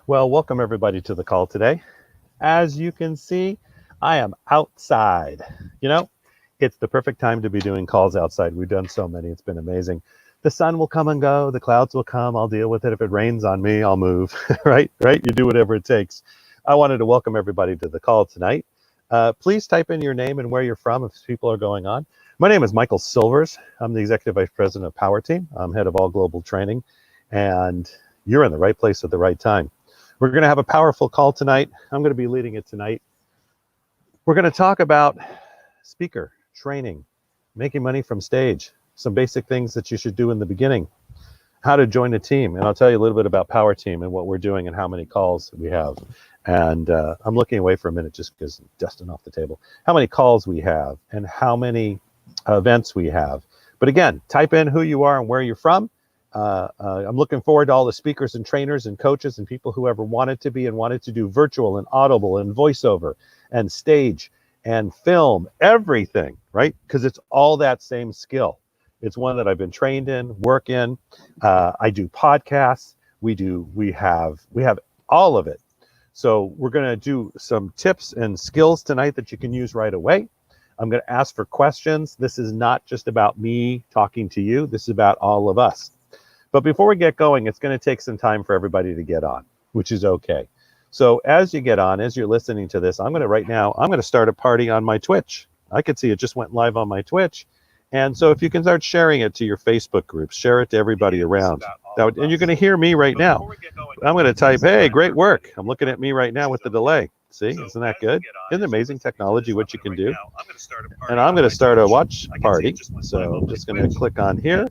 Well, welcome everybody to the call today. As you can see, I am outside. You know, it's the perfect time to be doing calls outside. We've done so many, it's been amazing. The sun will come and go, the clouds will come, I'll deal with it. If it rains on me, I'll move, right? Right? You do whatever it takes. I wanted to welcome everybody to the call tonight. Please type in your name and where you're from if people are going on. My name is Michael Silvers. I'm the Executive Vice President of Power Team. I'm head of all global training, and you're in the right place at the right time. We're going to have a powerful call tonight. I'm going to be leading it tonight. We're going to talk about speaker training, making money from stage, some basic things that you should do in the beginning, how to join a team. And I'll tell you a little bit about Power Team and what we're doing and how many calls we have. And I'm looking away for a minute just because I'm dusting off the table. How many calls we have and how many events we have. But again, type in who you are and where you're from. I'm looking forward to all the speakers and trainers and coaches and people who ever wanted to be and wanted to do virtual and audible and voiceover and stage and film, everything, right? Because it's all that same skill. It's one that I've been trained in, work in. I do podcasts. We have all of it. So we're going to do some tips and skills tonight that you can use right away. I'm going to ask for questions. This is not just about me talking to you. This is about all of us. But before we get going, it's going to take some time for everybody to get on, which is okay. So as you get on, as you're listening to this, I'm going to start a party on my Twitch. I could see it just went live on my Twitch. And so if you can start sharing it to your Facebook groups, share it to everybody around. And you're going to hear me right now. I'm going to type, hey, great work. I'm looking at me right now with the delay. See, isn't that good? Isn't it amazing technology what you can do? And I'm going to start a watch party. So I'm just going to click on here.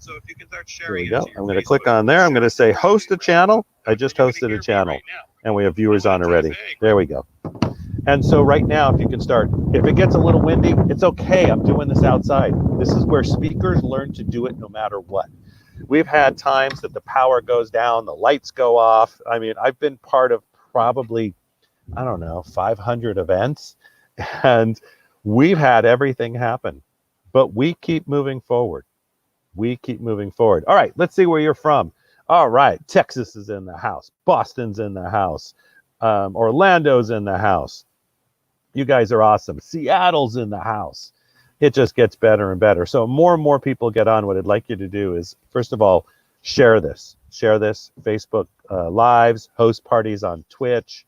Here we go. I'm going to click on there. I'm going to say host a channel. I just hosted a channel and we have viewers on already. There we go. And so right now, if you can start, if it gets a little windy, it's okay. I'm doing this outside. This is where speakers learn to do it no matter what. We've had times that the power goes down, the lights go off. I mean, I've been part of probably, I don't know, 500 events, and we've had everything happen, but we keep moving forward. We keep moving forward. All right, let's see where you're from. All right, Texas is in the house. Boston's in the house. Orlando's in the house. You guys are awesome. Seattle's in the house. It just gets better and better. So more and more people get on. What I'd like you to do is, first of all, share this. Share this. Facebook Lives, host parties on Twitch,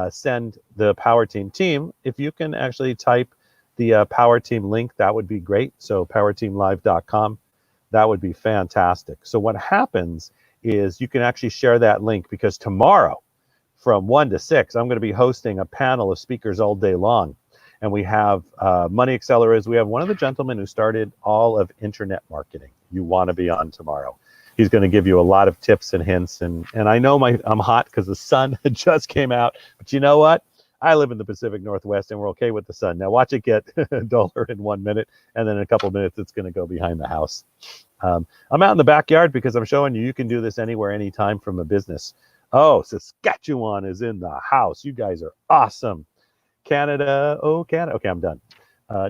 send the Power Team team. If you can actually type the Power Team link, that would be great. So powerteamlive.com, that would be fantastic. So what happens is you can actually share that link, because tomorrow from 1 to 6, I'm going to be hosting a panel of speakers all day long. And we have Money Accelerators. We have one of the gentlemen who started all of internet marketing. You want to be on tomorrow. He's going to give you a lot of tips and hints. And I know I'm hot because the sun just came out. But you know what? I live in the Pacific Northwest, and we're okay with the sun. Now watch it get duller in 1 minute, and then in a couple of minutes, it's going to go behind the house. I'm out in the backyard because I'm showing you can do this anywhere, anytime from a business. Oh, Saskatchewan is in the house. You guys are awesome. Canada, oh, Canada. Okay, I'm done.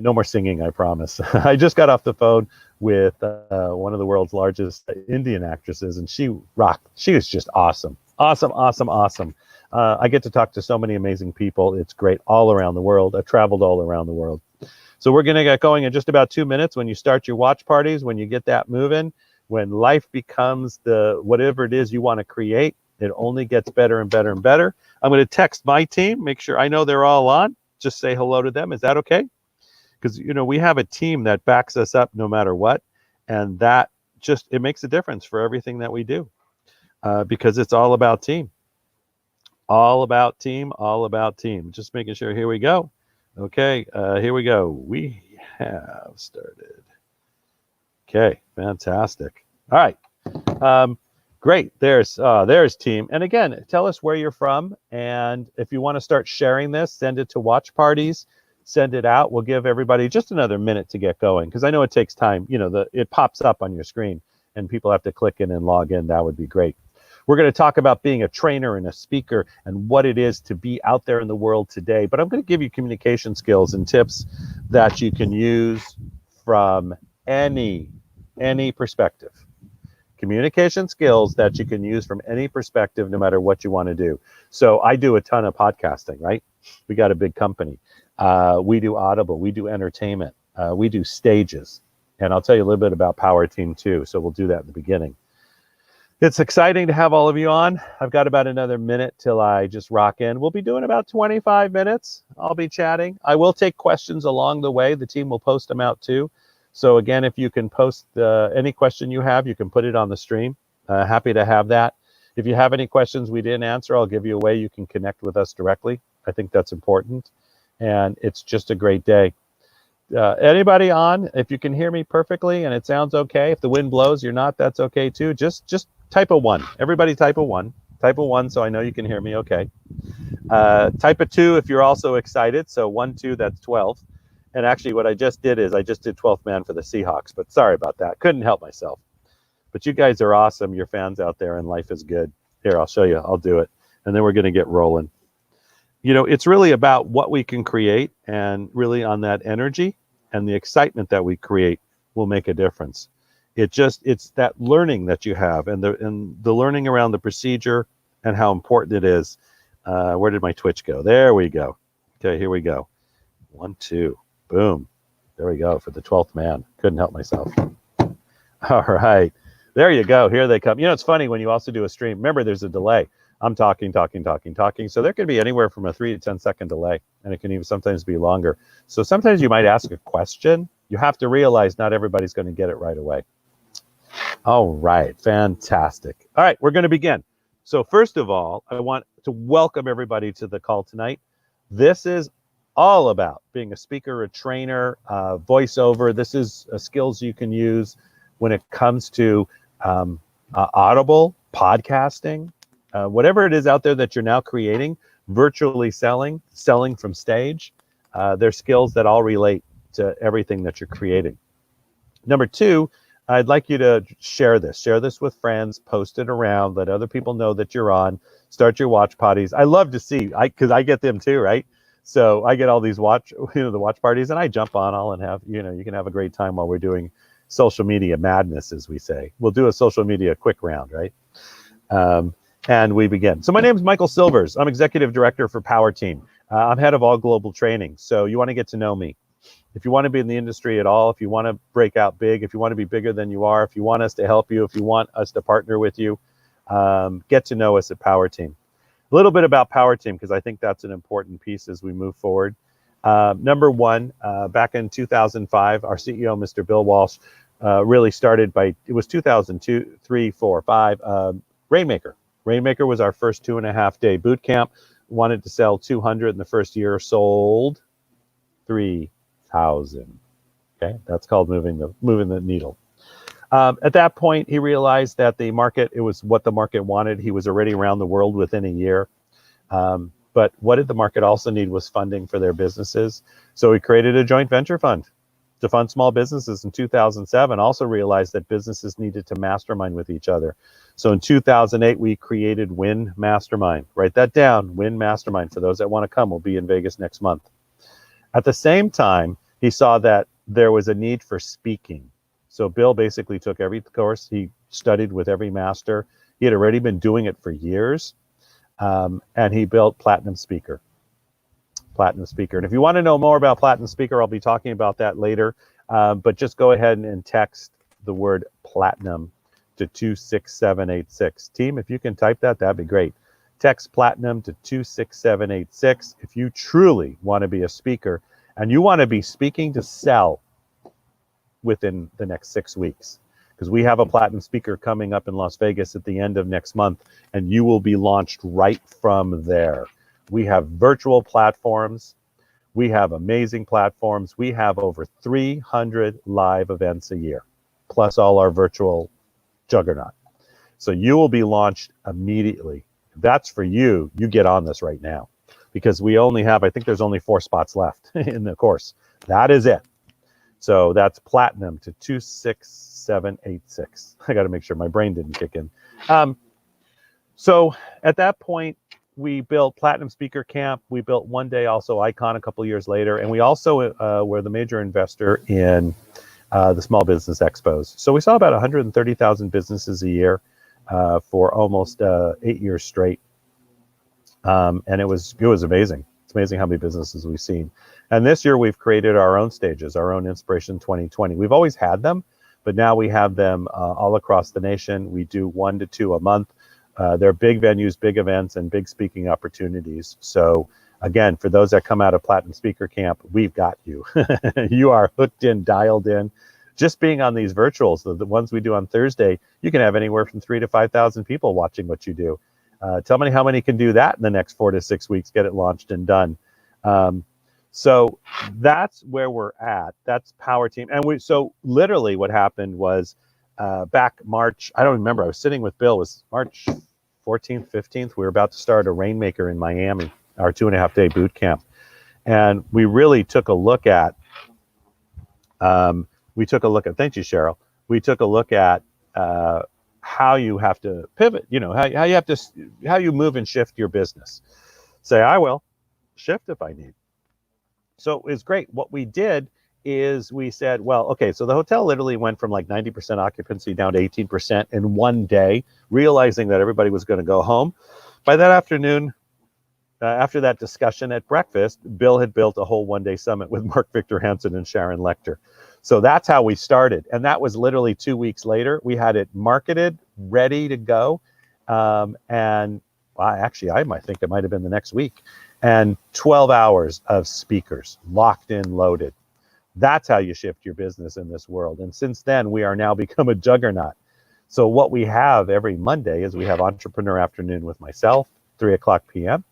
No more singing, I promise. I just got off the phone with one of the world's largest Indian actresses, and she rocked. She was just awesome. Awesome, awesome, awesome. I get to talk to so many amazing people. It's great all around the world. I've traveled all around the world. So we're going to get going in just about 2 minutes. When you start your watch parties, when you get that moving, when life becomes the whatever it is you want to create, it only gets better and better and better. I'm going to text my team, make sure I know they're all on. Just say hello to them. Is that okay? Because, you know, we have a team that backs us up no matter what. And that just, it makes a difference for everything that we do, because it's all about team. All about team, all about team. Just making sure. Here we go. Okay, here we go. We have started. Okay, fantastic. All right. Great. There's team. And again, tell us where you're from. And if you want to start sharing this, send it to watch parties. Send it out. We'll give everybody just another minute to get going, because I know it takes time. You know, it pops up on your screen and people have to click in and log in. That would be great. We're going to talk about being a trainer and a speaker and what it is to be out there in the world today. But I'm going to give you communication skills and tips that you can use from any perspective. Communication skills that you can use from any perspective, no matter what you want to do. So I do a ton of podcasting, right? We got a big company. We do Audible. We do entertainment. We do stages. And I'll tell you a little bit about Power Team too. So we'll do that in the beginning. It's exciting to have all of you on. I've got about another minute till I just rock in. We'll be doing about 25 minutes. I'll be chatting. I will take questions along the way. The team will post them out too. So again, if you can post any question you have, you can put it on the stream. Happy to have that. If you have any questions we didn't answer, I'll give you a way you can connect with us directly. I think that's important. And it's just a great day. Anybody on? If you can hear me perfectly and it sounds okay, if the wind blows, you're not, that's okay too. Just type a 1. Everybody type a 1. Type a 1 so I know you can hear me okay. Type a 2 if you're also excited. So 1, 2, that's 12. And actually what I just did is I just did 12th man for the Seahawks, but sorry about that. Couldn't help myself. But you guys are awesome. You're fans out there and life is good. Here, I'll show you. I'll do it. And then we're going to get rolling. You know, it's really about what we can create, and really on that energy and the excitement that we create will make a difference. It's that learning that you have, and the learning around the procedure and how important it is. Where did my Twitch go? There we go. Okay, here we go. 1, 2, boom. There we go for the 12th man. Couldn't help myself. All right, there you go. Here they come. You know, it's funny when you also do a stream. Remember, there's a delay. I'm talking. So there could be anywhere from a 3 to 10 second delay, and it can even sometimes be longer. So sometimes you might ask a question. You have to realize not everybody's going to get it right away. All right, fantastic. All right, we're going to begin. So first of all, I want to welcome everybody to the call tonight. This is all about being a speaker, a trainer, voiceover. This is skills you can use when it comes to Audible, podcasting, whatever it is out there that you're now creating, virtually selling from stage. They're skills that all relate to everything that you're creating. Number 2, I'd like you to share this with friends, post it around, let other people know that you're on, start your watch parties. I love to see, because I get them too, right? So I get all these the watch parties, and I jump on all and have, you can have a great time while we're doing social media madness, as we say. We'll do a social media quick round, right? And we begin. So my name is Michael Silvers. I'm Executive Director for Power Team. I'm head of all global training. So you want to get to know me. If you want to be in the industry at all, if you want to break out big, if you want to be bigger than you are, if you want us to help you, if you want us to partner with you, get to know us at Power Team. A little bit about Power Team, because I think that's an important piece as we move forward. Number 1, back in 2005, our CEO, Mr. Bill Walsh, really started it was 2002, 3, 4, 5, Rainmaker. Rainmaker was our first 2.5-day boot camp. Wanted to sell 200 in the first year, sold 3,000. Okay, that's called moving the needle. At that point, he realized that it was what the market wanted. He was already around the world within a year. But what did the market also need was funding for their businesses. So he created a joint venture fund to fund small businesses in 2007. Also realized that businesses needed to mastermind with each other. So in 2008, we created Win Mastermind. Write that down, Win Mastermind. For those that want to come, we'll be in Vegas next month. At the same time, he saw that there was a need for speaking. So Bill basically took every course. He studied with every master. He had already been doing it for years. And he built Platinum Speaker. And if you want to know more about Platinum Speaker, I'll be talking about that later. But just go ahead and text the word Platinum to 26786. Team, if you can type that, that'd be great. Text Platinum to 26786 if you truly want to be a speaker and you want to be speaking to sell within the next 6 weeks. Because we have a Platinum Speaker coming up in Las Vegas at the end of next month, and you will be launched right from there. We have virtual platforms. We have amazing platforms. We have over 300 live events a year, plus all our virtual juggernaut. So you will be launched immediately. If that's for you, you get on this right now, because we only have, I think there's only 4 spots left in the course. That is it. So that's Platinum to 26786. I got to make sure my brain didn't kick in. So at that point, we built Platinum Speaker Camp. We built One Day also Icon a couple years later. And we also were the major investor in the Small Business Expos. So we saw about 130,000 businesses a year for almost 8 years straight. And it was amazing. It's amazing how many businesses we've seen. And this year we've created our own stages, our own Inspiration 2020. We've always had them, but now we have them all across the nation. We do 1 to 2 a month. They're big venues, big events, and big speaking opportunities. So again, for those that come out of Platinum Speaker Camp, we've got you. You are hooked in, dialed in. Just being on these virtuals, the ones we do on Thursday, you can have anywhere from 3,000 to 5,000 people watching what you do. Tell me how many can do that in the next 4 to 6 weeks, get it launched and done. So that's where we're at. That's Power Team. And so literally what happened was back March, I don't remember, I was sitting with Bill, it was March 14th, 15th. We were about to start a Rainmaker in Miami, our 2.5-day boot camp. And we really took a look at, thank you, Cheryl. We took a look at how you have to pivot, how you move and shift your business. Say, I will shift if I need. So it's great. What we did is we said, well, okay, so the hotel literally went from like 90% occupancy down to 18% in one day, realizing that everybody was going to go home. By that afternoon, after that discussion at breakfast, Bill had built a whole one-day summit with Mark Victor Hansen and Sharon Lechter. So that's how we started. And that was literally 2 weeks later. We had it marketed, ready to go. And actually, I might think it might have been the next week. And 12 hours of speakers, locked in, loaded. That's how you shift your business in this world. And since then, we are now become a juggernaut. So what we have every Monday is we have Entrepreneur Afternoon with myself, 3:00 p.m.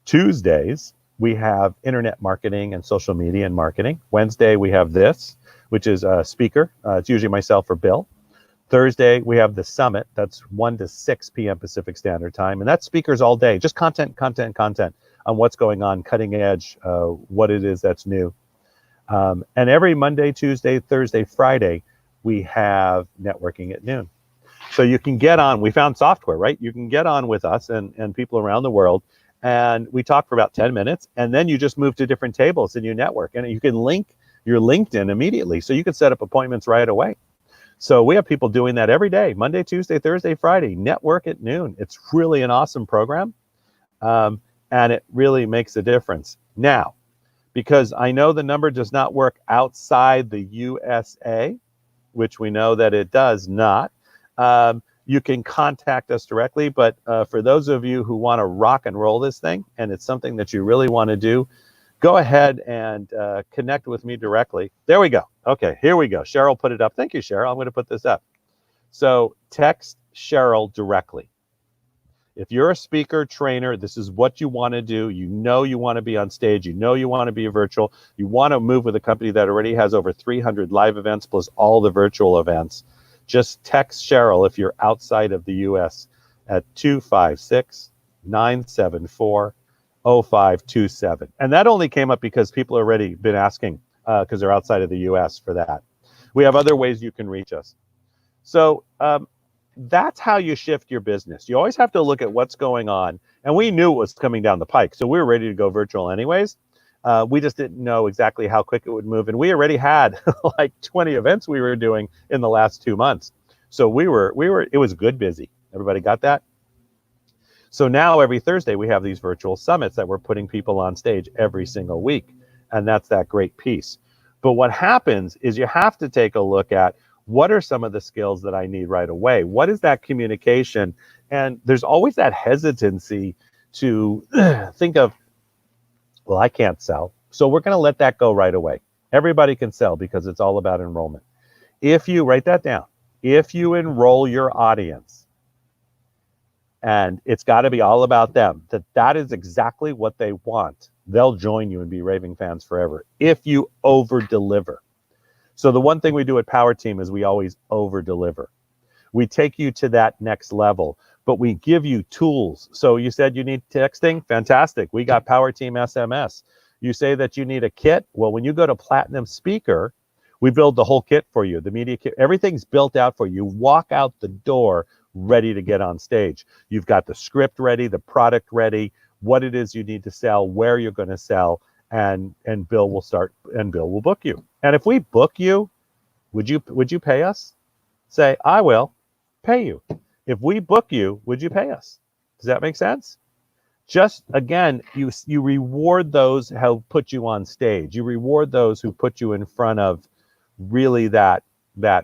Tuesdays, we have internet marketing and social media and marketing. Wednesday, we have this, which is a speaker. It's usually myself or Bill. Thursday, we have the summit. That's 1 to 6 p.m. Pacific Standard Time. And that's speakers all day, just content on what's going on, cutting edge, what it is that's new. And every Monday, Tuesday, Thursday, Friday, we have networking at noon. So you can get on, we found software, right? You can get on with us and people around the world. And we talk for about 10 minutes, and then you just move to different tables and you network. And you can link your LinkedIn immediately. So you can set up appointments right away. So we have people doing that every day, Monday, Tuesday, Thursday, Friday, network at noon. It's really an awesome program. And it really makes a difference. Now, because I know the number does not work outside the USA, which we know that it does not, you can contact us directly. But for those of you who want to rock and roll this thing, and it's something that you really want to do, go ahead and connect with me directly. There we go. Okay, here we go. Cheryl put it up. Thank you, Cheryl. I'm going to put this up. So text Cheryl directly. If you're a speaker, trainer, this is what you want to do. You know you want to be on stage. You know you want to be a virtual. You want to move with a company that already has over 300 live events plus all the virtual events. Just text Cheryl if you're outside of the U.S. at 256-974-0527. And that only came up because people already been asking because they're outside of the U.S. for that. We have other ways you can reach us. So that's how you shift your business. You always have to look at what's going on. And we knew it was coming down the pike, so we were ready to go virtual anyways. We just didn't know exactly how quick it would move. And we already had like 20 events we were doing in the last 2 months. So it was good busy. Everybody got that? So now every Thursday we have these virtual summits that we're putting people on stage every single week. And that's that great piece. But what happens is you have to take a look at what are some of the skills that I need right away? What is that communication? And there's always that hesitancy to think of, well, I can't sell. So we're going to let that go right away. Everybody can sell because it's all about enrollment. If you write that down, if you enroll your audience, and it's got to be all about them, that is exactly what they want, they'll join you and be raving fans forever if you over deliver. So the one thing we do at Power Team is we always over deliver. We take you to that next level, but we give you tools. So you said you need texting? Fantastic. We got Power Team SMS. You say that you need a kit? Well, when you go to Platinum Speaker, we build the whole kit for you, the media kit. Everything's built out for you. You walk out the door ready to get on stage. You've got the script ready, the product ready, what it is you need to sell, where you're going to sell, and Bill will book you. And if we book you, Would you pay us? Say, I will pay you. If we book you, would you pay us? Does that make sense? Just again, you reward those who put you on stage. You reward those who put you in front of really that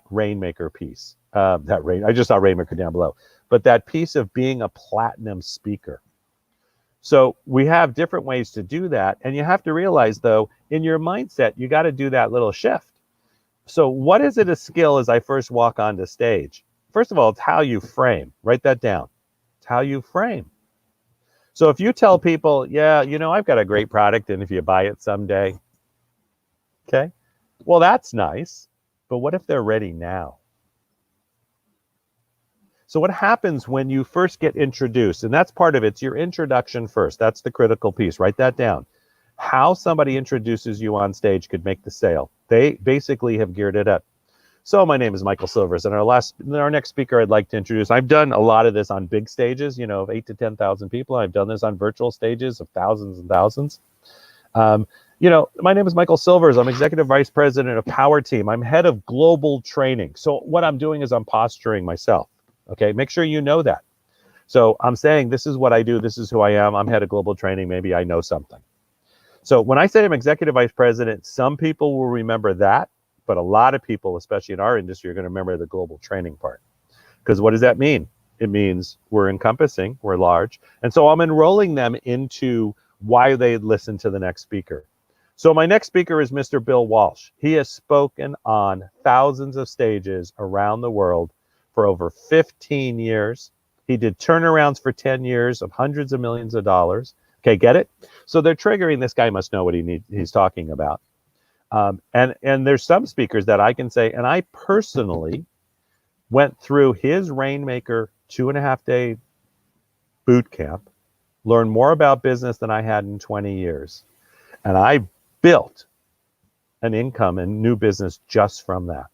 Rainmaker piece. I just saw Rainmaker down below, but that piece of being a platinum speaker. So we have different ways to do that, and you have to realize though, in your mindset, you got to do that little shift. So what is it a skill as I first walk onto stage? First of all, it's how you frame. Write that down. It's how you frame. So if you tell people, yeah, you know, I've got a great product, and if you buy it someday, okay, well, that's nice. But what if they're ready now? So what happens when you first get introduced? And that's part of it. It's your introduction first. That's the critical piece. Write that down. How somebody introduces you on stage could make the sale. They basically have geared it up. So my name is Michael Silvers, and our next speaker I'd like to introduce. I've done a lot of this on big stages, you know, of 8,000 to 10,000 people. I've done this on virtual stages of thousands and thousands. You know, my name is Michael Silvers. I'm Executive Vice President of Power Team. I'm head of global training. So what I'm doing is I'm posturing myself. Okay, make sure you know that. So I'm saying this is what I do. This is who I am. I'm head of global training. Maybe I know something. So when I say I'm Executive Vice President, some people will remember that. But a lot of people, especially in our industry, are going to remember the global training part. Because what does that mean? It means we're encompassing, we're large. And so I'm enrolling them into why they listen to the next speaker. So my next speaker is Mr. Bill Walsh. He has spoken on thousands of stages around the world for over 15 years. He did turnarounds for 10 years of hundreds of millions of dollars. Okay, get it? So they're triggering, this guy must know what he's talking about. And there's some speakers that I can say, and I personally went through his Rainmaker 2.5-day boot camp, learned more about business than I had in 20 years. And I built an income and new business just from that,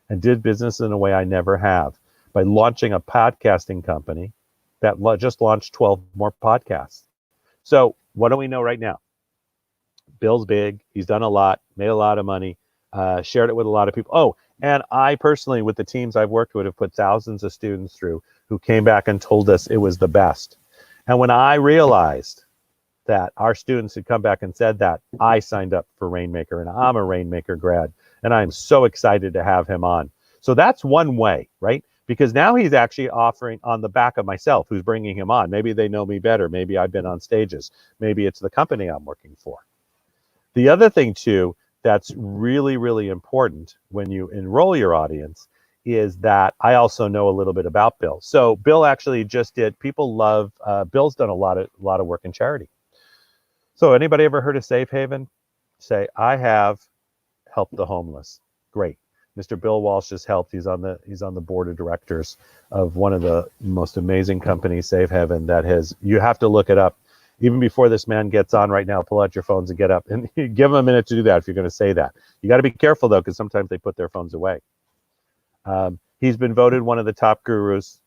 and did business in a way I never have by launching a podcasting company that just launched 12 more podcasts. So what do we know right now? Bill's big. He's done a lot, made a lot of money, shared it with a lot of people. Oh, and I personally, with the teams I've worked with, have put thousands of students through who came back and told us it was the best. And when I realized that our students had come back and said that, I signed up for Rainmaker, and I'm a Rainmaker grad, and I'm so excited to have him on. So that's one way, right? Because now he's actually offering on the back of myself, who's bringing him on. Maybe they know me better. Maybe I've been on stages. Maybe it's the company I'm working for. The other thing too, that's really, really important when you enroll your audience is that I also know a little bit about Bill. So Bill actually just did, people love, Bill's done a lot of work in charity. So anybody ever heard of Safe Haven? Say, I have helped the homeless. Great. Mr. Bill Walsh has helped. He's on the board of directors of one of the most amazing companies, Safe Haven, that has, you have to look it up. Even before this man gets on right now, pull out your phones and get up and give him a minute to do that if you're going to say that. You got to be careful though, because sometimes they put their phones away. He's been voted one of the top gurus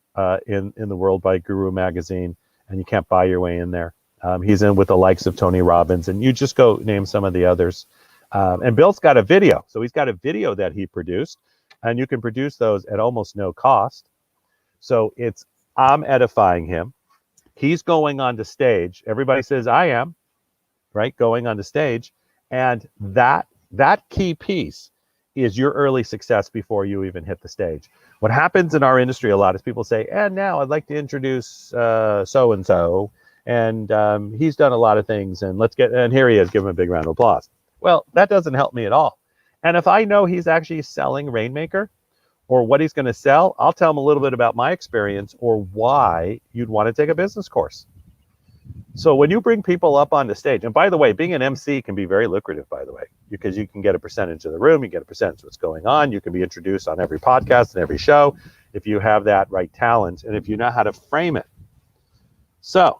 in the world by Guru Magazine, and you can't buy your way in there. He's in with the likes of Tony Robbins, and you just go name some of the others. And Bill's got a video. So he's got a video that he produced, and you can produce those at almost no cost. So I'm edifying him. He's going on the stage. Everybody says, I am, right? Going on the stage. And that key piece is your early success before you even hit the stage. What happens in our industry a lot is people say, and now I'd like to introduce so-and-so. And he's done a lot of things. And here he is, give him a big round of applause. Well, that doesn't help me at all. And if I know he's actually selling Rainmaker, or what he's going to sell, I'll tell him a little bit about my experience or why you'd want to take a business course. So when you bring people up on the stage, and by the way, being an MC can be very lucrative, by the way, because you can get a percentage of the room, you get a percentage of what's going on, you can be introduced on every podcast and every show if you have that right talent and if you know how to frame it. So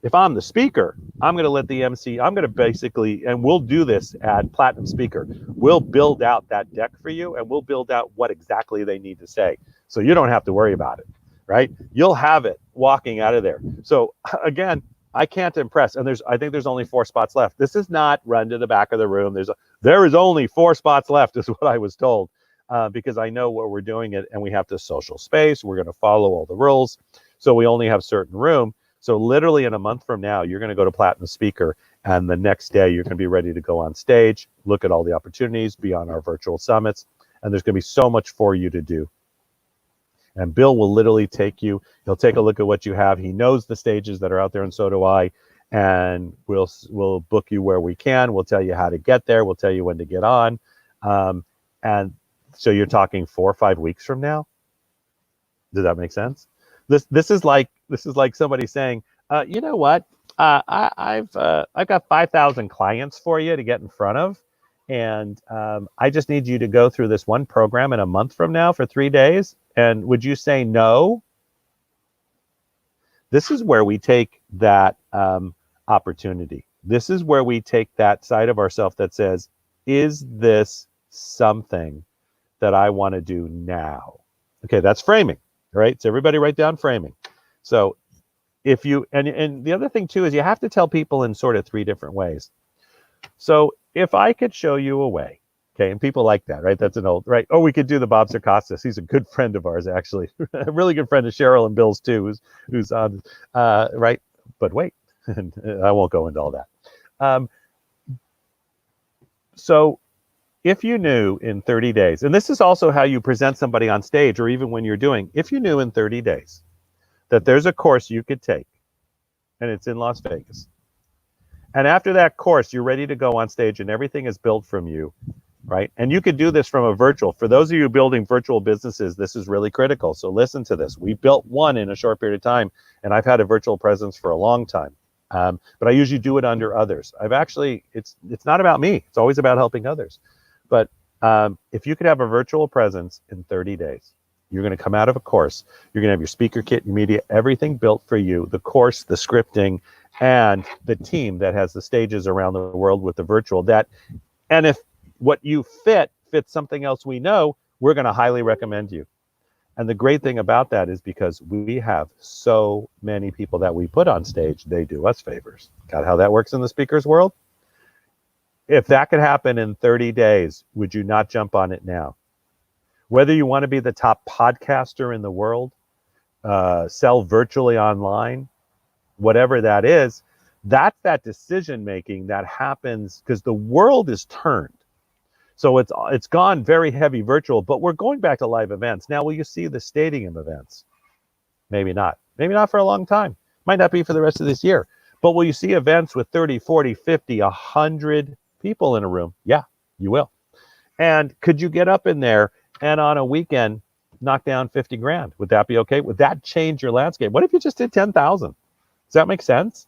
if I'm the speaker, I'm going to let the MC, I'm going to basically, and we'll do this at Platinum Speaker, we'll build out that deck for you, and we'll build out what exactly they need to say. So you don't have to worry about it, right? You'll have it walking out of there. So again, I can't impress. And I think there's only 4 spots left. This is not run to the back of the room. There is only 4 spots left is what I was told. because I know what we're doing it, and we have to social space. We're going to follow all the rules. So we only have certain room. So literally in a month from now, you're going to go to Platinum Speaker, and the next day you're going to be ready to go on stage, look at all the opportunities, be on our virtual summits, and there's going to be so much for you to do. And Bill will literally take you, he'll take a look at what you have. He knows the stages that are out there, and so do I. And we'll book you where we can. We'll tell you how to get there. We'll tell you when to get on. And so you're talking 4 or 5 weeks from now. Does that make sense? This is like somebody saying, you know what? I've got 5,000 clients for you to get in front of, and I just need you to go through this one program in a month from now for 3 days. And would you say no? This is where we take that opportunity. This is where we take that side of ourselves that says, is this something that I want to do now? Okay, that's framing, right? So everybody write down framing. So if you, and the other thing too is you have to tell people in sort of 3 different ways. So if I could show you a way, okay, and people like that, right? That's an old, right? Oh, we could do the Bob Sarkostas. He's a good friend of ours, actually. A really good friend of Cheryl and Bill's too, who's on, right? But wait, I won't go into all that. So if you knew in 30 days, and this is also how you present somebody on stage, or even when you're doing, if you knew in 30 days that there's a course you could take, and it's in Las Vegas, and after that course, you're ready to go on stage and everything is built from you, right? And you could do this from a virtual. For those of you building virtual businesses, this is really critical. So listen to this. We built one in a short period of time, and I've had a virtual presence for a long time. But I usually do it under others. It's not about me. It's always about helping others. But if you could have a virtual presence in 30 days, you're going to come out of a course. You're going to have your speaker kit, your media, everything built for you, the course, the scripting, and the team that has the stages around the world with the virtual. And if what you fits something else we know, we're going to highly recommend you. And the great thing about that is because we have so many people that we put on stage, they do us favors. Got how that works in the speakers world? If that could happen in 30 days, would you not jump on it now? Whether you want to be the top podcaster in the world, sell virtually online, whatever that is, that's that decision making that happens because the world is turned. So it's gone very heavy virtual, but we're going back to live events. Now, will you see the stadium events? Maybe not. Maybe not for a long time. Might not be for the rest of this year. But will you see events with 30, 40, 50, 100 people in a room? Yeah, you will. And could you get up in there and on a weekend knock down 50 grand? Would that be okay? Would that change your landscape? What if you just did 10,000? Does that make sense?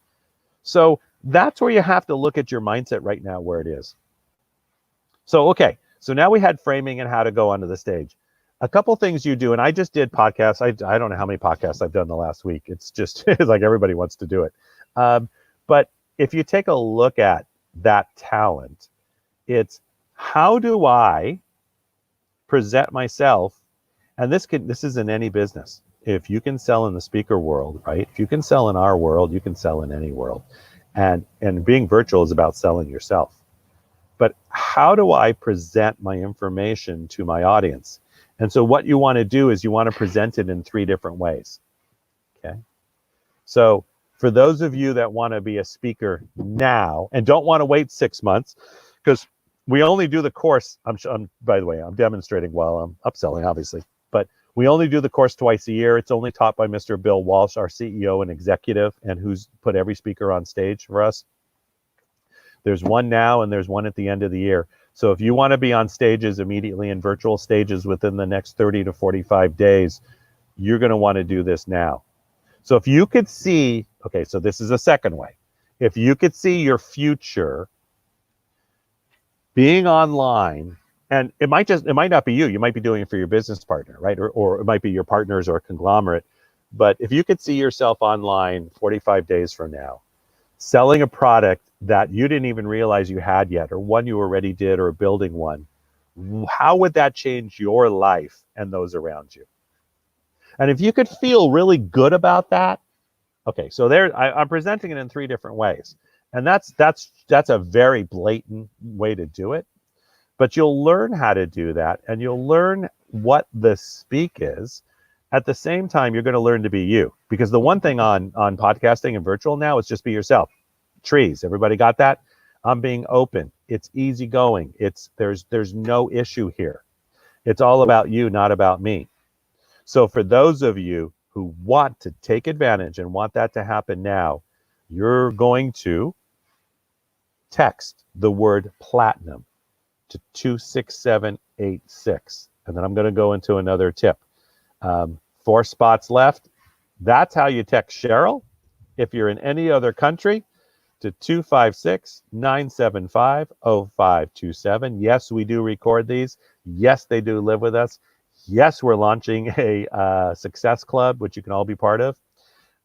So that's where you have to look at your mindset right now, where it is. So, okay, so now we had framing and how to go onto the stage. A couple things you do, and I just did podcasts. I don't know how many podcasts I've done the last week. It's just it's like everybody wants to do it. But if you take a look at that talent, it's how do I present myself? And this is in any business. If you can sell in the speaker world, right? If you can sell in our world, you can sell in any world. And being virtual is about selling yourself. But how do I present my information to my audience? And so what you want to do is you want to present it in 3 different ways. Okay. So for those of you that want to be a speaker now and don't want to wait 6 months, because we only do the course, by the way, I'm demonstrating while I'm upselling, obviously, but we only do the course twice a year. It's only taught by Mr. Bill Walsh, our CEO and executive, and who's put every speaker on stage for us. There's one now and there's one at the end of the year. So if you want to be on stages immediately in virtual stages within the next 30 to 45 days, you're going to want to do this now. So if you could see, okay, so this is a second way. If you could see your future being online, and it might not be you might be doing it for your business partner, right? Or it might be your partners or a conglomerate. But if you could see yourself online 45 days from now, selling a product that you didn't even realize you had yet, or one you already did, or building one, how would that change your life and those around you? And if you could feel really good about that, okay, so I'm presenting it in 3 different ways. And that's a very blatant way to do it. But you'll learn how to do that, and you'll learn what the speak is. At the same time, you're going to learn to be you, because the one thing on podcasting and virtual now is just be yourself. Trees, everybody got that? I'm being open. It's easygoing. There's no issue here. It's all about you, not about me. So for those of you who want to take advantage and want that to happen now, you're going to text the word platinum to 26786. And then I'm going to go into another tip. 4 spots left. That's how you text Cheryl. If you're in any other country, to 256-975-0527. Yes, we do record these. Yes, they do live with us. Yes, we're launching a success club, which you can all be part of.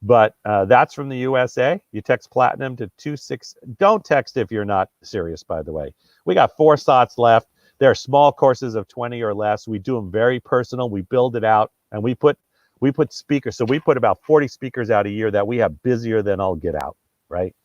But that's from the USA. You text platinum to 26. Don't text if you're not serious, by the way. We got 4 slots left. They're small courses of 20 or less. We do them very personal. We build it out, and we put speakers. So we put about 40 speakers out a year that we have busier than I'll get out, right?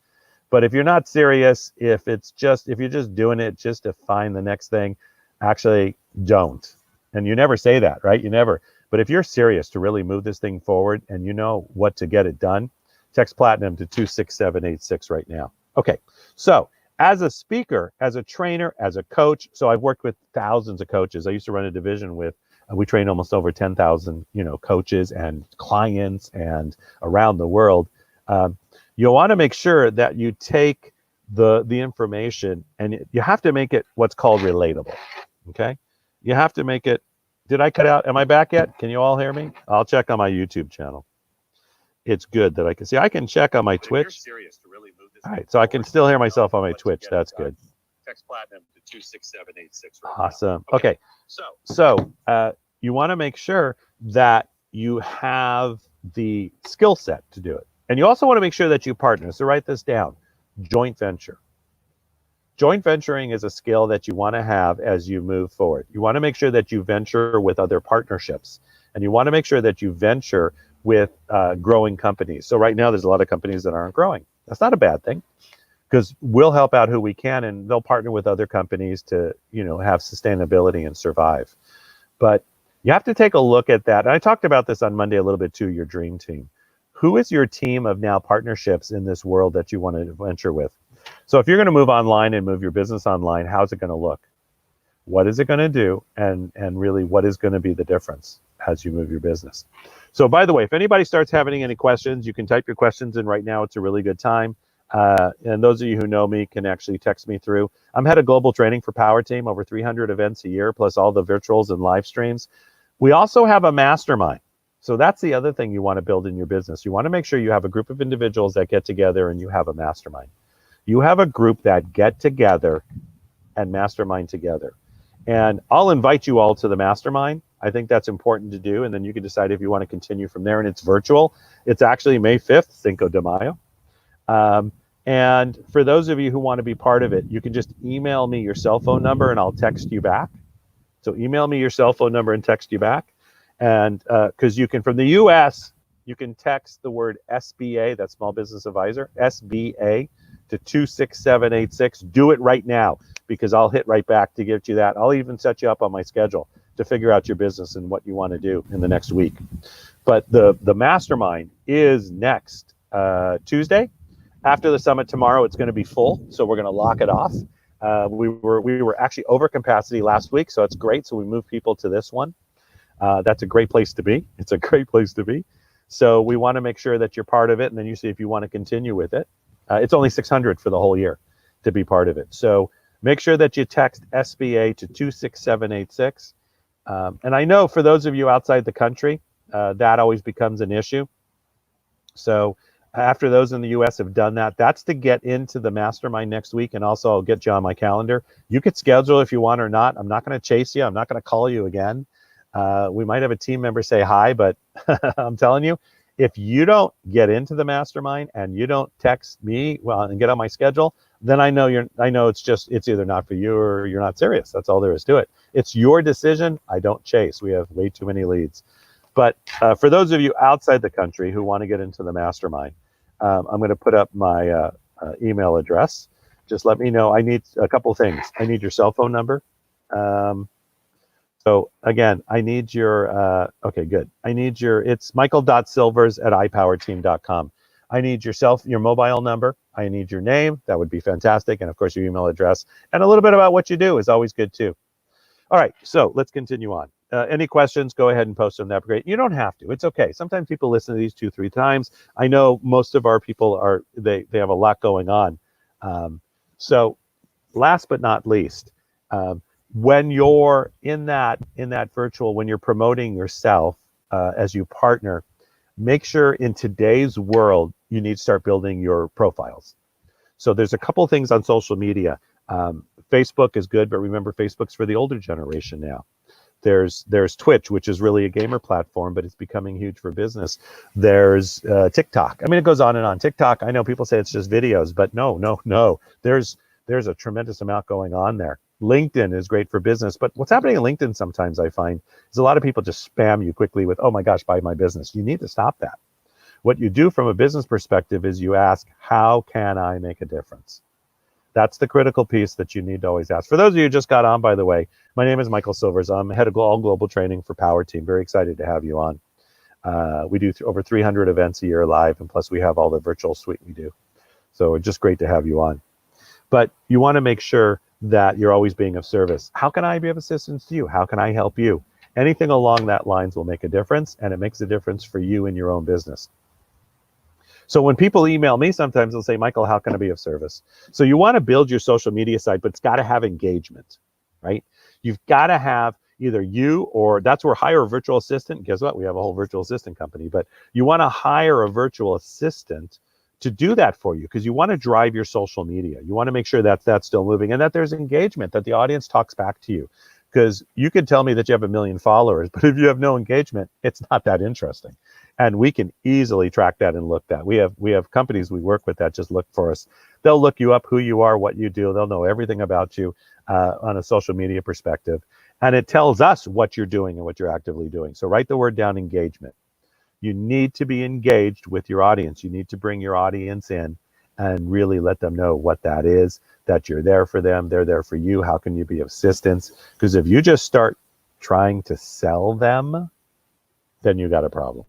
But if you're not serious, if you're just doing it just to find the next thing, actually don't. And you never say that, right? You never. But if you're serious to really move this thing forward and you know what to get it done, text platinum to 26786 right now. Okay. So as a speaker, as a trainer, as a coach, so I've worked with thousands of coaches. I used to run a division with, we train almost over 10,000, coaches and clients and around the world. You'll want to make sure that you take the information and you have to make it what's called relatable. Okay. You have to make it. Did I cut out? Am I back yet? Can you all hear me? I'll check on my YouTube channel. It's good that I can see. I can check on my Twitch. All right. So I can still hear myself on my Twitch. That's good. Text platinum to 26786. Awesome. Okay. So you want to make sure that you have the skill set to do it. And you also want to make sure that you partner. So write this down. Joint venture. Joint venturing is a skill that you want to have as you move forward. You want to make sure that you venture with other partnerships. And you want to make sure that you venture with growing companies. So right now, there's a lot of companies that aren't growing. That's not a bad thing, because we'll help out who we can, and they'll partner with other companies to, have sustainability and survive. But you have to take a look at that. And I talked about this on Monday a little bit too, your dream team. Who is your team of now partnerships in this world that you want to venture with? So if you're going to move online and move your business online, how's it going to look? What is it going to do? And really, what is going to be the difference as you move your business? So by the way, if anybody starts having any questions, you can type your questions in right now. It's a really good time. And those of you who know me can actually text me through. I'm head of global training for Power Team, over 300 events a year, plus all the virtuals and live streams. We also have a mastermind. So that's the other thing you want to build in your business. You want to make sure you have a group of individuals that get together and you have a mastermind. You have a group that get together and mastermind together. And I'll invite you all to the mastermind. I think that's important to do. And then you can decide if you want to continue from there. And it's virtual. It's actually May 5th, Cinco de Mayo. And for those of you who want to be part of it, you can just email me your cell phone number and I'll text you back. So email me your cell phone number and text you back. And because you can, from the US, you can text the word SBA, that's Small Business Advisor, SBA to 26786. Do it right now, because I'll hit right back to get you that. I'll even set you up on my schedule to figure out your business and what you want to do in the next week. But the mastermind is next Tuesday. After the summit tomorrow, it's going to be full, so we're going to lock it off. We were actually over capacity last week, so it's great. So we moved people to this one. That's a great place to be. It's a great place to be. So we want to make sure that you're part of it, and then you see if you want to continue with it. It's only $600 for the whole year to be part of it. So make sure that you text SBA to 26786. And I know for those of you outside the country, that always becomes an issue. So after those in the US have done that, that's to get into the mastermind next week. And also I'll get you on my calendar. You could schedule if you want or not. I'm not going to chase you. I'm not going to call you again. We might have a team member say hi, but I'm telling you, if you don't get into the mastermind and you don't text me and get on my schedule, then I know it's either not for you or you're not serious. That's all there is to it. It's your decision. I don't chase. We have way too many leads. But for those of you outside the country who want to get into the mastermind, I'm going to put up my email address. Just let me know. I need a couple things. I need your cell phone number. So again, I need your, okay, good. I need your, it's michael.silvers@ipowerteam.com. I need your mobile number. I need your name. That would be fantastic. And of course, your email address. And a little bit about what you do is always good too. All right, so let's continue on. Any questions, go ahead and post them. That'd be great. You don't have to. It's okay. Sometimes people listen to these 2-3 times. I know most of our people are, they have a lot going on. So last but not least, when you're in that virtual, when you're promoting yourself as you partner, make sure in today's world, you need to start building your profiles. So there's a couple things on social media. Facebook is good, but remember, Facebook's for the older generation now. There's Twitch, which is really a gamer platform, but it's becoming huge for business. There's TikTok. I mean, it goes on and on. TikTok, I know people say it's just videos, but no. There's a tremendous amount going on there. LinkedIn is great for business, but what's happening in LinkedIn sometimes I find is a lot of people just spam you quickly with, oh my gosh, buy my business. You need to stop that. What you do from a business perspective is you ask, how can I make a difference? That's the critical piece that you need to always ask. For those of you who just got on, by the way, my name is Michael Silvers. I'm head of all global training for Power Team. Very excited to have you on. We do over 300 events a year live, and plus we have all the virtual suite we do. So it's just great to have you on. But you want to make sure that you're always being of service. How can I be of assistance to you? How can I help you? Anything along that lines will make a difference, and it makes a difference for you in your own business. So when people email me, sometimes they'll say, Michael, how can I be of service? So you want to build your social media site, but it's got to have engagement, right? You've got to have either you or that's where hire a virtual assistant. Guess what? We have a whole virtual assistant company, but you want to hire a virtual assistant to do that for you because you want to drive your social media. You want to make sure that that's still moving and that there's engagement, that the audience talks back to you. Because you can tell me that you have 1 million followers, but if you have no engagement, it's not that interesting. And we can easily track that and look that. We have companies we work with that just look for us. They'll look you up, who you are, what you do. They'll know everything about you on a social media perspective. And it tells us what you're doing and what you're actively doing. So write the word down, engagement. You need to be engaged with your audience. You need to bring your audience in and really let them know what that is, that you're there for them, they're there for you. How can you be of assistance? Because if you just start trying to sell them, then you got a problem.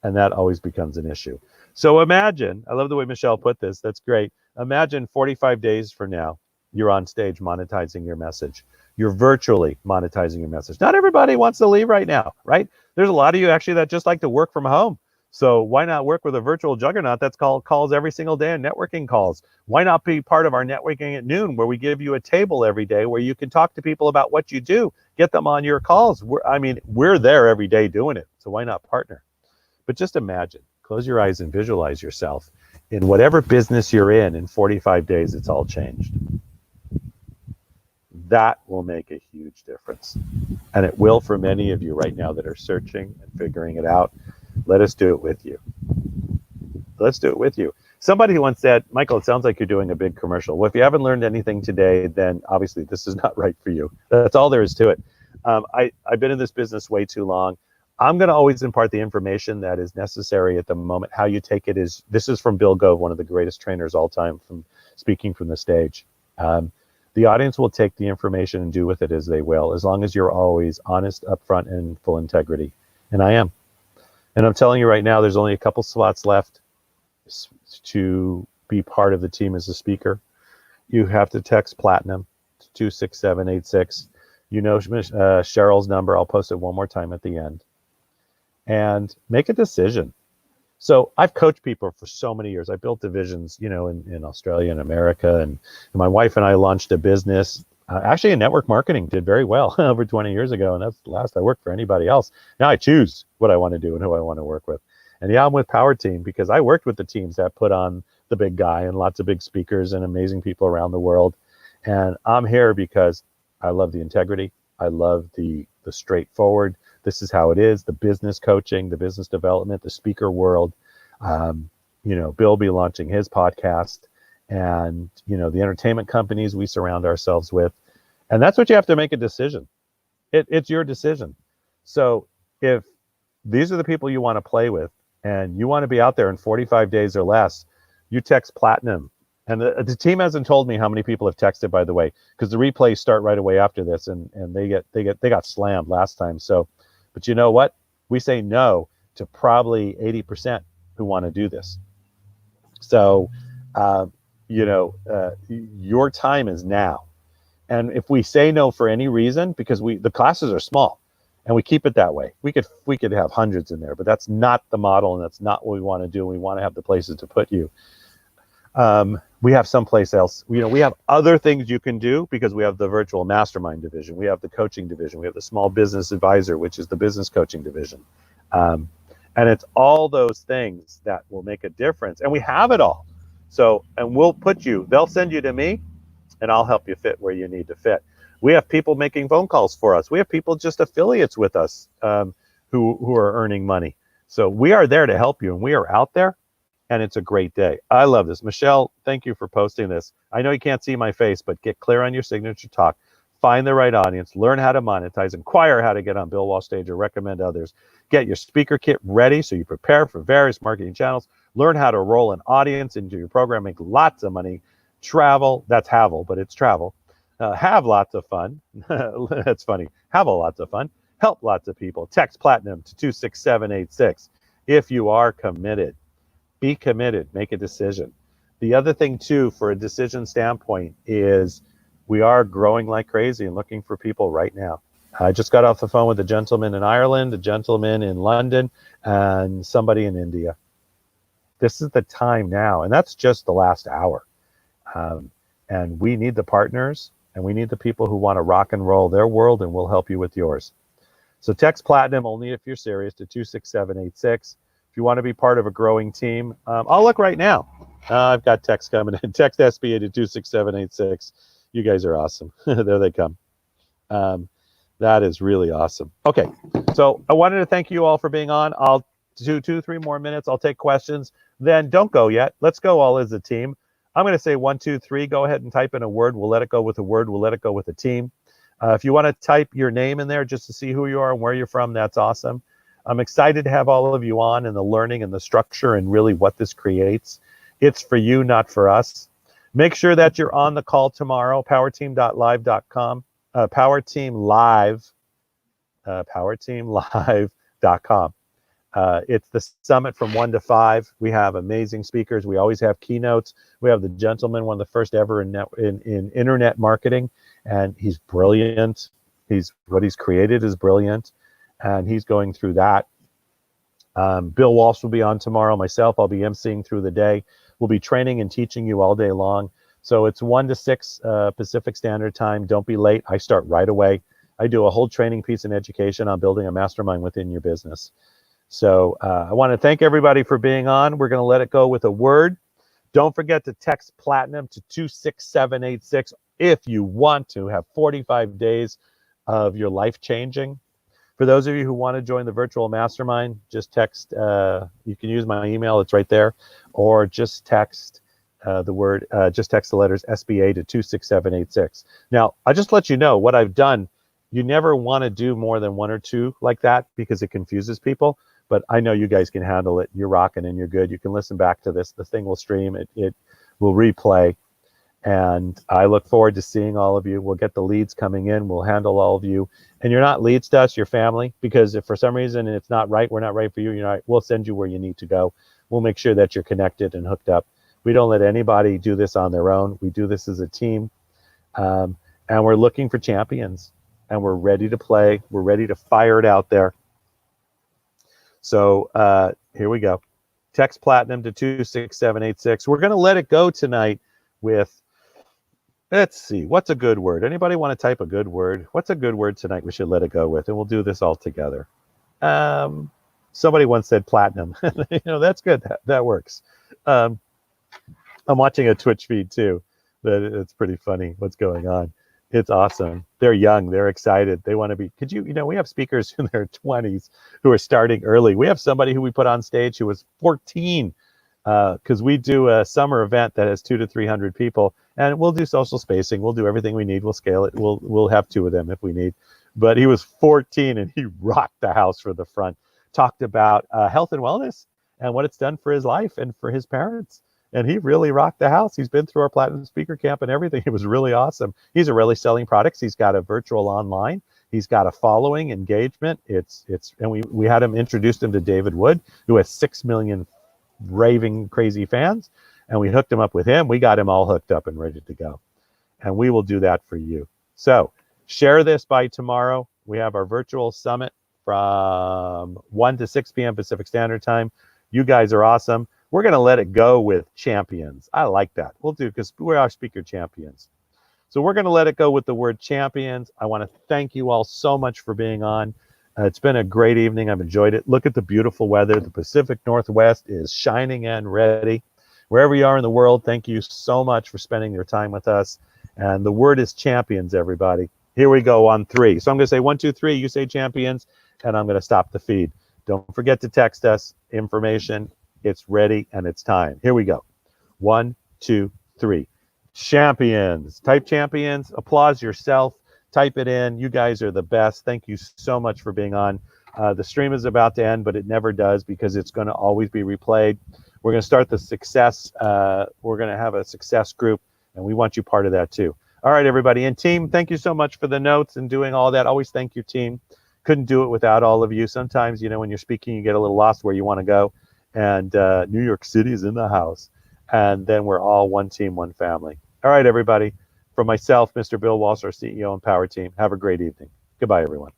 And that always becomes an issue. So imagine, I love the way Michelle put this, that's great. Imagine 45 days from now, you're on stage monetizing your message. You're virtually monetizing your message. Not everybody wants to leave right now, right? There's a lot of you actually that just like to work from home. So why not work with a virtual juggernaut that's called calls every single day and networking calls? Why not be part of our networking at noon where we give you a table every day where you can talk to people about what you do, get them on your calls. We're there every day doing it. So why not partner? But just imagine, close your eyes and visualize yourself in whatever business you're in 45 days, it's all changed. That will make a huge difference. And it will for many of you right now that are searching and figuring it out. Let us do it with you. Let's do it with you. Somebody once said, Michael, it sounds like you're doing a big commercial. Well, if you haven't learned anything today, then obviously this is not right for you. That's all there is to it. I've been in this business way too long. I'm going to always impart the information that is necessary at the moment. How you take it is, this is from Bill Gove, one of the greatest trainers all time, from speaking from the stage. The audience will take the information and do with it as they will, as long as you're always honest, upfront, and full integrity. And I am. And I'm telling you right now, there's only a couple slots left to be part of the team as a speaker. You have to text Platinum to 26786. You know Cheryl's number. I'll post it one more time at the end. And make a decision. So I've coached people for so many years. I built divisions, in Australia and America. And my wife and I launched a business, actually in network marketing, did very well over 20 years ago. And that's the last I worked for anybody else. Now I choose what I want to do and who I want to work with. And yeah, I'm with Power Team because I worked with the teams that put on the big guy and lots of big speakers and amazing people around the world. And I'm here because I love the integrity. I love the straightforward. This is how it is, the business coaching, the business development, the speaker world. Bill will be launching his podcast and, the entertainment companies we surround ourselves with. And that's what you have to make a decision. It's your decision. So if these are the people you want to play with and you want to be out there in 45 days or less, you text Platinum And the team hasn't told me how many people have texted, by the way, because the replays start right away after this, and they got slammed last time. So, but you know what? We say no to probably 80% who want to do this. So, your time is now. And if we say no for any reason, because the classes are small, and we keep it that way, we could have hundreds in there, but that's not the model, and that's not what we want to do. We want to have the places to put you. We have someplace else. We have other things you can do because we have the virtual mastermind division. We have the coaching division. We have the small business advisor, which is the business coaching division. And it's all those things that will make a difference. And we have it all. So, and they'll send you to me, and I'll help you fit where you need to fit. We have people making phone calls for us. We have people just affiliates with us who are earning money. So we are there to help you, and we are out there. And it's a great day. I love this. Michelle, thank you for posting this. I know you can't see my face, but get clear on your signature talk. Find the right audience. Learn how to monetize. Inquire how to get on Bill Walsh stage or recommend others. Get your speaker kit ready so you prepare for various marketing channels. Learn how to roll an audience into your program. Make lots of money. Travel. That's Havel, but it's travel. Have lots of fun. That's funny. Have a lots of fun. Help lots of people. Text Platinum to 26786 if you are committed. Be committed, make a decision. The other thing too, for a decision standpoint, is we are growing like crazy and looking for people right now. I just got off the phone with a gentleman in Ireland, a gentleman in London, and somebody in India. This is the time now, and that's just the last hour. And we need the partners, and we need the people who want to rock and roll their world, and we'll help you with yours. So text Platinum only if you're serious to 26786. If you want to be part of a growing team, I'll look right now. I've got text coming in. Text SBA to 26786. You guys are awesome. There they come. That is really awesome. Okay, so I wanted to thank you all for being on. I'll do 2-3 more minutes. I'll take questions. Then don't go yet. Let's go all as a team. I'm going to say 1, 2, 3. Go ahead and type in a word. We'll let it go with a word. We'll let it go with a team. If you want to type your name in there just to see who you are and where you're from, that's awesome. I'm excited to have all of you on, and the learning and the structure and really what this creates. It's for you, not for us. Make sure that you're on the call tomorrow, powerteam.live.com, powerteamlive.com. It's the summit from 1 to 5. We have amazing speakers. We always have keynotes. We have the gentleman, one of the first ever in internet marketing, and he's brilliant. What he's created is brilliant. And he's going through that. Bill Walsh will be on tomorrow. Myself, I'll be emceeing through the day. We'll be training and teaching you all day long. So it's 1 to 6 Pacific Standard Time. Don't be late. I start right away. I do a whole training piece in education on building a mastermind within your business. So I want to thank everybody for being on. We're going to let it go with a word. Don't forget to text Platinum to 26786 if you want to have 45 days of your life changing. For those of you who want to join the virtual mastermind, just text, you can use my email, it's right there, or just text just text the letters SBA to 26786. Now, I'll just let you know what I've done. You never want to do more than 1 or 2 like that because it confuses people, but I know you guys can handle it. You're rocking and you're good. You can listen back to this. The thing will stream, it will replay. And I look forward to seeing all of you. We'll get the leads coming in. We'll handle all of you. And you're not leads to us, you're family, because if for some reason it's not right, we're not right for you, we'll send you where you need to go. We'll make sure that you're connected and hooked up. We don't let anybody do this on their own. We do this as a team. And we're looking for champions. And we're ready to play. We're ready to fire it out there. So here we go. Text Platinum to 26786. We're going to let it go tonight with... Let's see, what's a good word? Anybody want to type a good word? What's a good word tonight we should let it go with? And we'll do this all together. Somebody once said platinum. That's good. That works. I'm watching a Twitch feed too. It's pretty funny what's going on. It's awesome. They're young. They're excited. They want to be. We have speakers in their 20s who are starting early. We have somebody who we put on stage who was 14 because we do a summer event that has 200 to 300 people. And we'll do social spacing. We'll do everything we need. We'll scale it. We'll have 2 of them if we need. But he was 14 and he rocked the house for the front. Talked about health and wellness and what it's done for his life and for his parents. and he really rocked the house. He's been through our Platinum Speaker Camp and everything. It was really awesome. He's really selling products. He's got a virtual online. He's got a following engagement. And we had him introduced him to David Wood, who has 6 million raving crazy fans, and we hooked him up with him. We got him all hooked up and ready to go, and we will do that for you. So share this by tomorrow. We have our virtual summit from 1 to 6 p.m. Pacific Standard Time. You guys are awesome. We're going to let it go with champions. I like that. We'll do, because we're our speaker champions. So we're going to let it go with the word champions. I want to thank you all so much for being on. It's been a great evening. I've enjoyed it. Look at the beautiful weather. The Pacific Northwest is shining and ready. Wherever you are in the world, thank you so much for spending your time with us. And the word is champions, everybody. Here we go on 3. So I'm going to say 1, 2, 3. You say champions, and I'm going to stop the feed. Don't forget to text us information. It's ready and it's time. Here we go. 1, 2, 3. Champions. Type champions. Applause yourself. Type it in. You guys are the best. Thank you so much for being on. The stream is about to end, but it never does, because it's going to always be replayed. We're going to start the success. We're going to have a success group, and we want you part of that too. All right, everybody. And team, thank you so much for the notes and doing all that. Always thank your team. Couldn't do it without all of you. Sometimes, you know, when you're speaking, you get a little lost where you want to go. And New York City is in the house. And then we're all one team, one family. All right, everybody. From myself, Mr. Bill Walsh, our CEO and Power Team, have a great evening. Goodbye, everyone.